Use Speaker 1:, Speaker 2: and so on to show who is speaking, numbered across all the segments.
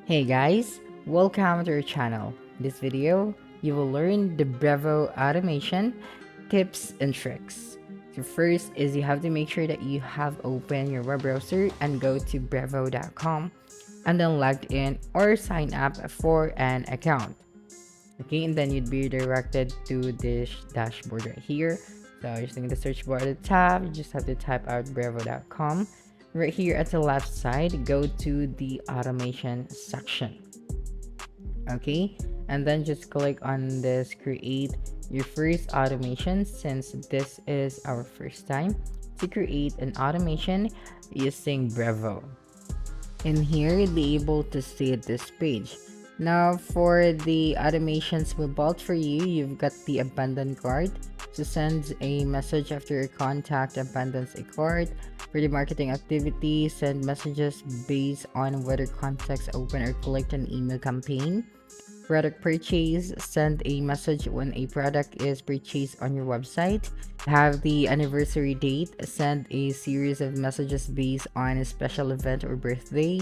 Speaker 1: Hey guys, welcome to our channel. In this video, you will learn the Brevo automation tips and tricks. So first is you have to make sure that you have open your web browser and go to brevo.com and then logged in or sign up for an account. Okay, and then you'd be directed to this dashboard right here. So using the search bar at the top, you just have to type out brevo.com. Right here at the left side, go to the automation section. Okay, and then just click on this create your first automation, since this is our first time to create an automation using Brevo. In here, you'll be able to see this page. Now, for the automations we built for you, you've got the abandon cart. So send a message after your contact abandons a cart. For the marketing activity, send messages based on whether contacts open or collect an email campaign. Product purchase, send a message when a product is purchased on your website. Have the anniversary date, send a series of messages based on a special event or birthday.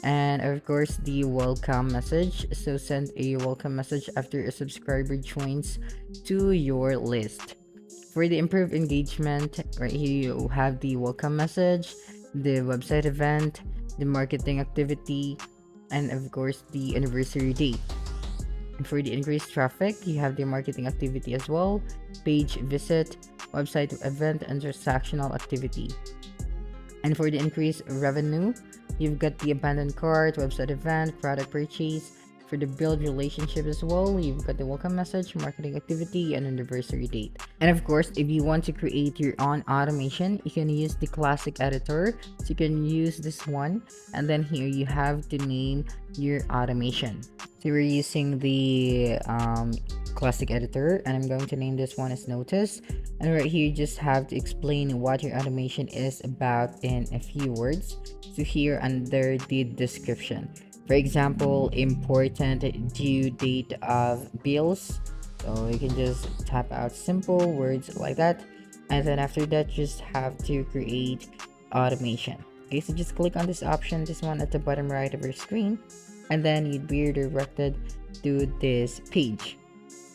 Speaker 1: And of course, the welcome message, so send a welcome message after a subscriber joins to your list. For the improved engagement, right here you have the welcome message, the website event, the marketing activity, and of course the anniversary date. And for the increased traffic, you have the marketing activity as well, page visit, website event, and transactional activity. And for the increased revenue, you've got the abandoned cart, website event, product purchase. For the build relationship as well, you've got the welcome message, marketing activity, and anniversary date. And of course, if you want to create your own automation, you can use the classic editor. So you can use this one, and then here you have to name your automation. So we're using the classic editor, and I'm going to name this one as notice. And right here you just have to explain what your automation is about in a few words. So here under the description, for example, important due date of bills, so you can just type out simple words like that, and then after that just have to create automation. Okay, so just click on this option, this one at the bottom right of your screen, and then you'd be redirected to this page.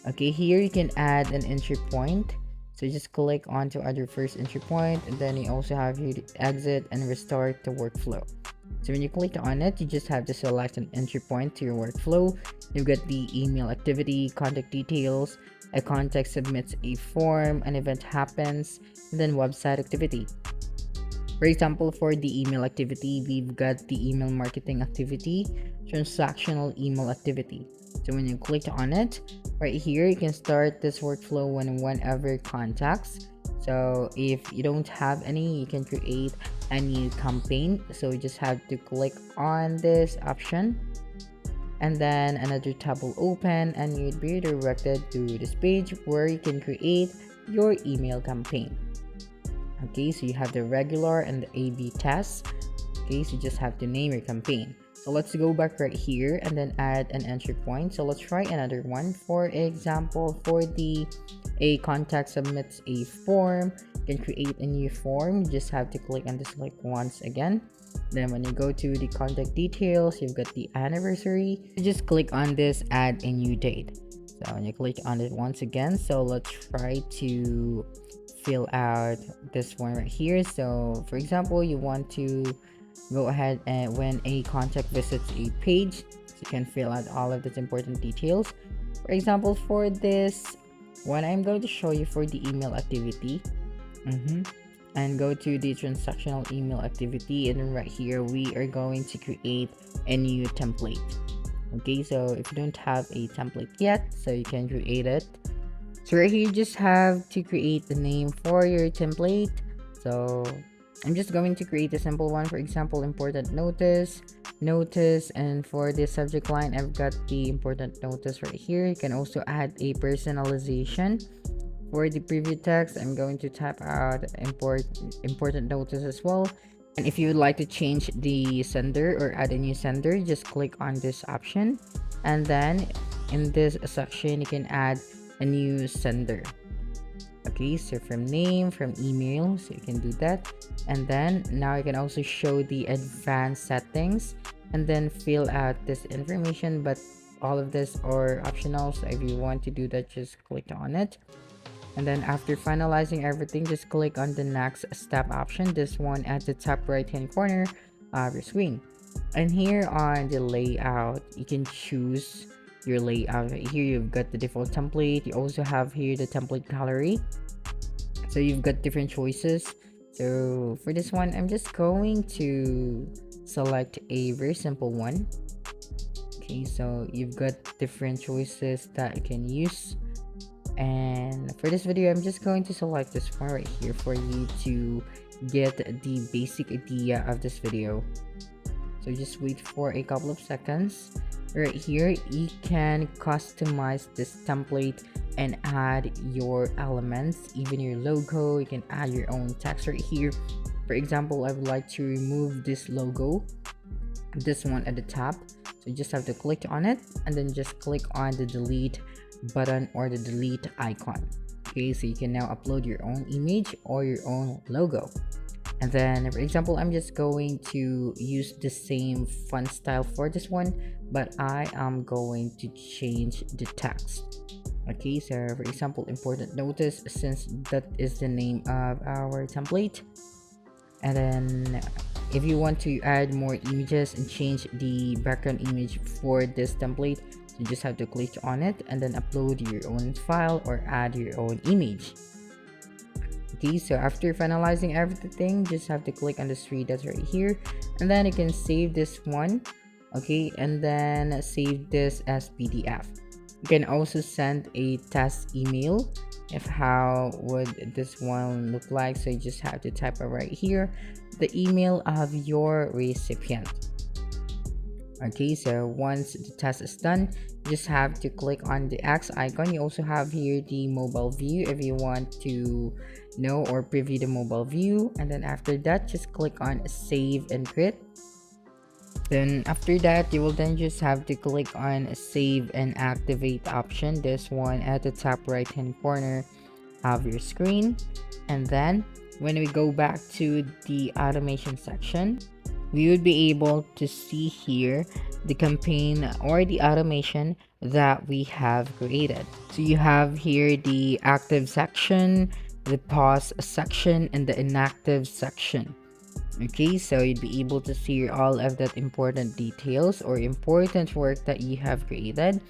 Speaker 1: Okay, here you can add an entry point, so just click on to add your first entry point, and then you also have here to exit and restart the workflow. So when you click on it, you just have to select an entry point to your workflow. You've got the email activity, contact details, a contact submits a form, an event happens, and then website activity. For example, for the email activity, we've got the email marketing activity, transactional email activity. So when you click on it, right here, you can start this workflow whenever contacts. So if you don't have any, you can create a new campaign. So you just have to click on this option, and then another tab will open and you'd be redirected to this page where you can create your email campaign. Okay, so you have the regular and the A/B tests. Okay, so you just have to name your campaign. So let's go back right here and then add an entry point. So let's try another one. For example, for the a contact submits a form, you can create a new form. You just have to click on this like once again. Then when you go to the contact details, you've got the anniversary. You just click on this add a new date. So when you click on it once again, so let's try to fill out this one right here. So for example, you want to go ahead and when a contact visits a page, so you can fill out all of these important details. For example, for this one, I'm going to show you for the email activity. And go to the transactional email activity, and then right here we are going to create a new template. Okay, so if you don't have a template yet, so you can create it. So right here you just have to create the name for your template. So I'm just going to create a simple one. For example, important notice, and for the subject line, I've got the important notice right here. You can also add a personalization. For the preview text, I'm going to type out important notice as well. And if you would like to change the sender or add a new sender, just click on this option, and then in this section you can add a new sender. Okay, so from name, from email, so you can do that. And then now you can also show the advanced settings. and then fill out this information, but all of this are optional, so if you want to do that, just click on it. And then after finalizing everything, just click on the next step option, this one at the top right hand corner of your screen. And here on the layout, you can choose your layout. Right here you've got the default template, you also have here the template gallery, so you've got different choices. So for this one, I'm just going to select a very simple one. Okay, so you've got different choices that you can use, and for this video I'm just going to select this one right here for you to get the basic idea of this video. So just wait for a couple of seconds. Right here you can customize this template and add your elements, even your logo. You can add your own text right here. For example, I would like to remove this logo, this one at the top, so you just have to click on it and then just click on the delete button or the delete icon. Okay, so you can now upload your own image or your own logo. And then for example, I'm just going to use the same font style for this one, but I am going to change the text. Okay, so for example, important notice, since that is the name of our template. And then if you want to add more images and change the background image for this template, you just have to click on it and then upload your own file or add your own image. Okay, so after finalizing everything, just have to click on the three dots right here, and then you can save this one. Okay, and then save this as PDF. You can also send a test email if how would this one look like. So you just have to type it right here, the email of your recipient. Okay, so once the test is done, you just have to click on the X icon. You also have here the mobile view if you want to know or preview the mobile view, and then after that just click on save and quit. Then after that, you will then just have to click on save and activate option, this one at the top right hand corner of your screen. And then when we go back to the automation section, we would be able to see here the campaign or the automation that we have created. So you have here the active section, the pause section, and the inactive section. Okay, so you'd be able to see all of that important details or important work that you have created.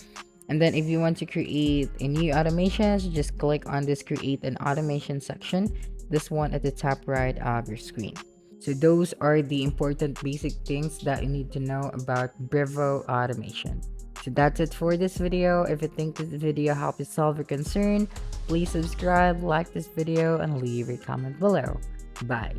Speaker 1: And then if you want to create a new automations, just click on this create an automation section, this one at the top right of your screen. So those are the important basic things that you need to know about Brevo automation. So that's it for this video. If you think this video helped you solve your concern, please subscribe, like this video, and leave a comment below. Bye.